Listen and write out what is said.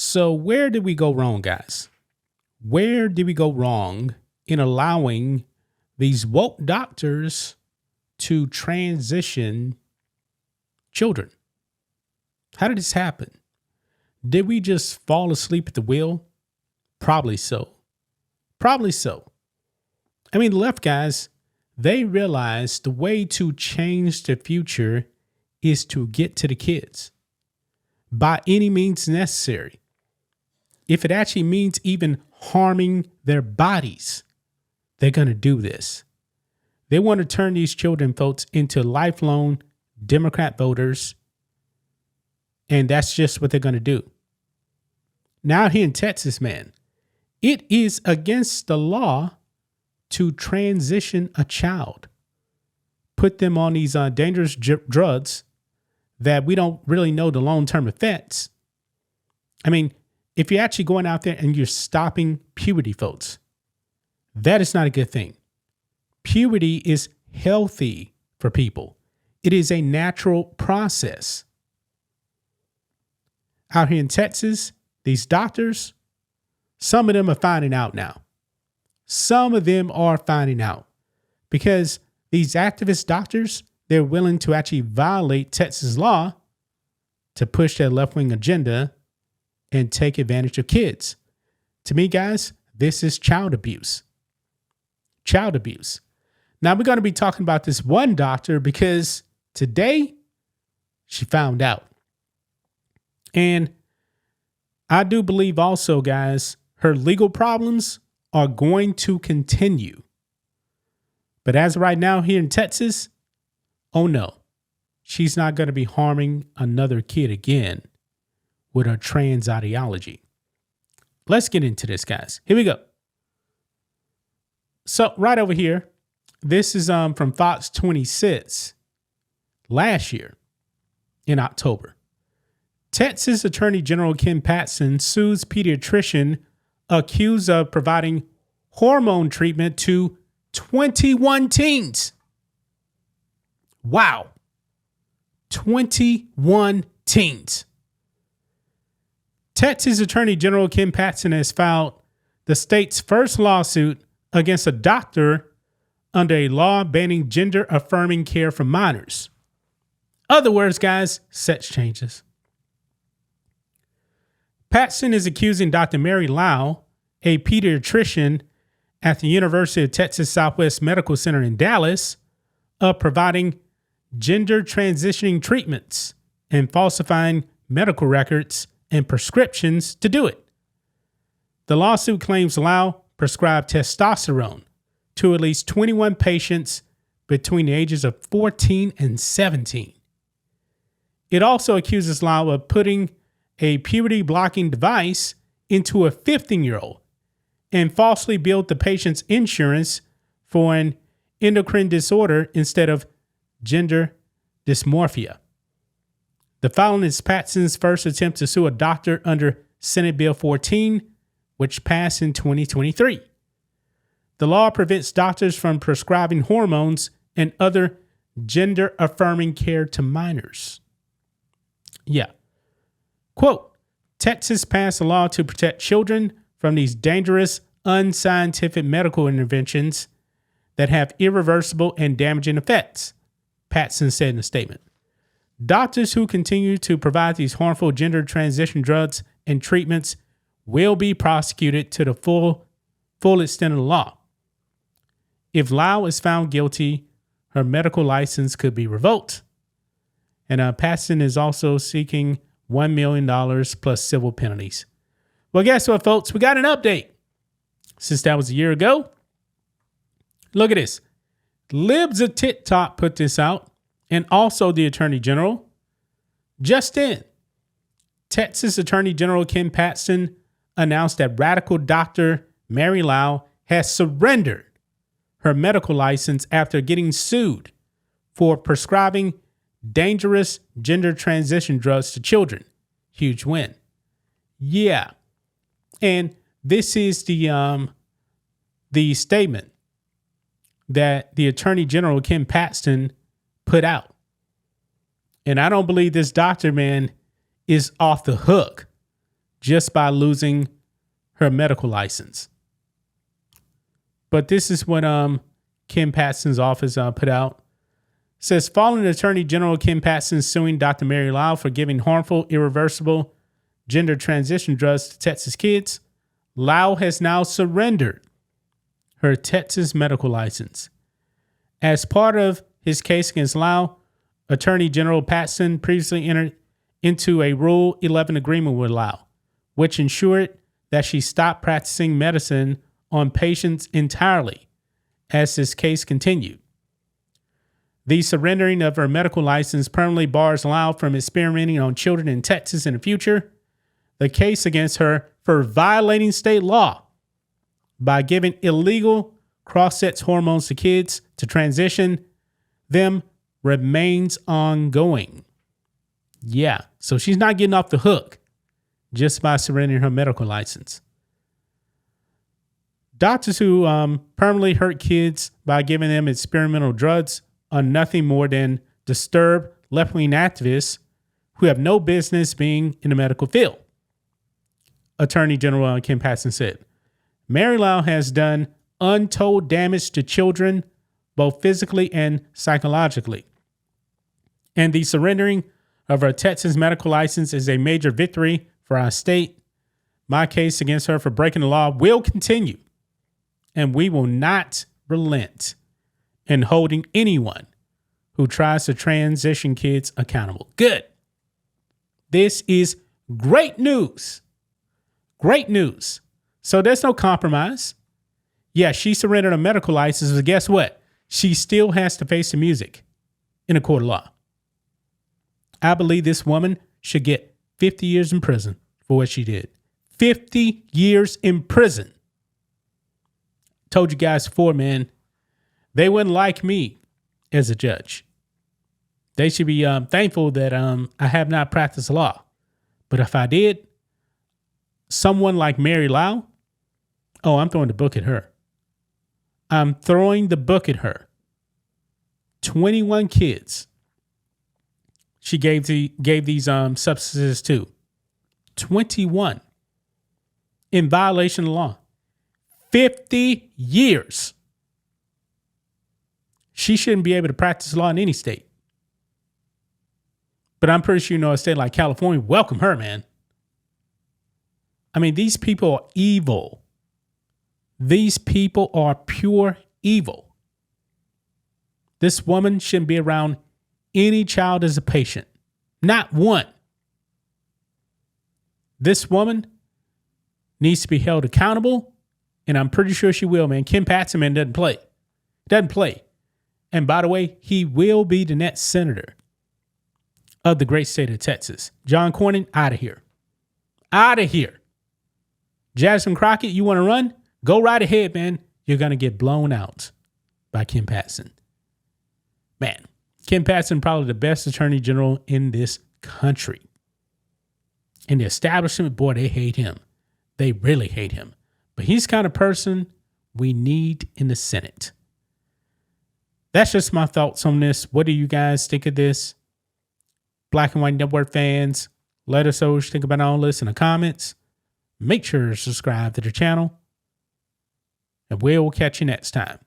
So where did we go wrong, guys? Where did we go wrong in allowing these woke doctors to transition children? How did this happen? Did we just fall asleep at the wheel? Probably so. Probably so. I mean, the left guys, they realize the way to change the future is to get to the kids by any means necessary. If it actually means even harming their bodies, they're going to do this. They want to turn these children, folks, into lifelong Democrat voters. And that's just what they're going to do. Now here in Texas, man, it is against the law to transition a child, put them on these dangerous drugs that we don't really know the long-term effects. I mean, if you're actually going out there and you're stopping puberty, folks, that is not a good thing. Puberty is healthy for people. It is a natural process. Out here in Texas, these doctors, some of them are finding out now. Some of them are finding out because these activist doctors, they're willing to actually violate Texas law to push their left-wing agenda and take advantage of kids. To me, guys, this is child abuse. Child abuse. Now, we're going to be talking about this one doctor because today she found out. And I do believe also, guys, her legal problems are going to continue. But as of right now here in Texas, oh no, she's not going to be harming another kid again with her trans ideology. Let's get into this, guys. Here we go. So right over here, this is from Fox 26 last year in October. Texas Attorney General Ken Paxton sues pediatrician accused of providing hormone treatment to 21 teens. Wow. 21 teens. Texas Attorney General Ken Paxton has filed the state's first lawsuit against a doctor under a law banning gender-affirming care for minors. Other words, guys, sex changes. Paxton is accusing Dr. Mary Lau, a pediatrician at the University of Texas Southwest Medical Center in Dallas, of providing gender transitioning treatments and falsifying medical records and prescriptions to do it. The lawsuit claims Lau prescribed testosterone to at least 21 patients between the ages of 14 and 17. It also accuses Lau of putting a puberty-blocking device into a 15-year-old and falsely billed the patient's insurance for an endocrine disorder instead of gender dysmorphia. The filing is Paxton's first attempt to sue a doctor under Senate Bill 14, which passed in 2023. The law prevents doctors from prescribing hormones and other gender-affirming care to minors. Yeah. Quote, Texas passed a law to protect children from these dangerous, unscientific medical interventions that have irreversible and damaging effects, Paxton said in a statement. Doctors who continue to provide these harmful gender transition drugs and treatments will be prosecuted to the full extent of the law. If Lau is found guilty, her medical license could be revoked. And Paxton is also seeking $1 million plus civil penalties. Well, guess what, folks? We got an update. Since that was a year ago. Look at this. Libs of TikTok put this out, and also the Attorney General. Just in, Texas Attorney General Ken Paxton announced that radical Dr. Mary Lau has surrendered her medical license after getting sued for prescribing dangerous gender transition drugs to children. Huge win. Yeah. And this is the statement that the Attorney General Ken Paxton put out. And I don't believe this doctor, man, is off the hook just by losing her medical license. But this is what Kim Patson's office put out. It says, following Attorney General Kim Patson suing Dr. Mary Lau for giving harmful, irreversible gender transition drugs to Texas kids, Lau has now surrendered her Texas medical license. As part of his case against Lau, Attorney General Patson previously entered into a Rule 11 agreement with Lau, which ensured that she stopped practicing medicine on patients entirely as this case continued. The surrendering of her medical license permanently bars Lau from experimenting on children in Texas in the future. The case against her for violating state law by giving illegal cross-sex hormones to kids to transition them remains ongoing. Yeah, so she's not getting off the hook just by surrendering her medical license. Doctors who permanently hurt kids by giving them experimental drugs are nothing more than disturbed left-wing activists who have no business being in the medical field, Attorney General Kim Patson said. Mary Lau has done untold damage to children, both physically and psychologically. And the surrendering of her Texas medical license is a major victory for our state. My case against her for breaking the law will continue, and we will not relent in holding anyone who tries to transition kids accountable. Good. This is great news. Great news. So there's no compromise. Yeah, she surrendered a medical license, but guess what? She still has to face the music in a court of law. I believe this woman should get 50 years in prison for what she did. 50 years in prison. Told you guys before, man, they wouldn't like me as a judge. They should be thankful that I have not practiced law. But if I did, someone like Mary Lau, oh, I'm throwing the book at her. I'm throwing the book at her. 21 kids she gave these substances to. 21 in violation of law. 50 years. She shouldn't be able to practice law in any state. But I'm pretty sure a state like California welcome her, man. I mean, these people are evil. These people are pure evil. This woman shouldn't be around any child as a patient. Not one. This woman needs to be held accountable, and I'm pretty sure she will, man. Kim Patson, man, doesn't play. Doesn't play. And by the way, he will be the next senator of the great state of Texas. John Cornyn, out of here. Out of here. Jasmine Crockett, you want to run? Go right ahead, man. You're going to get blown out by Kim Patson. Man, Kim Patson, probably the best attorney general in this country. And the establishment, boy, they hate him. They really hate him. But he's the kind of person we need in the Senate. That's just my thoughts on this. What do you guys think of this? Black and White Network fans, let us know what you think about all this in the comments. Make sure to subscribe to the channel. And we'll catch you next time.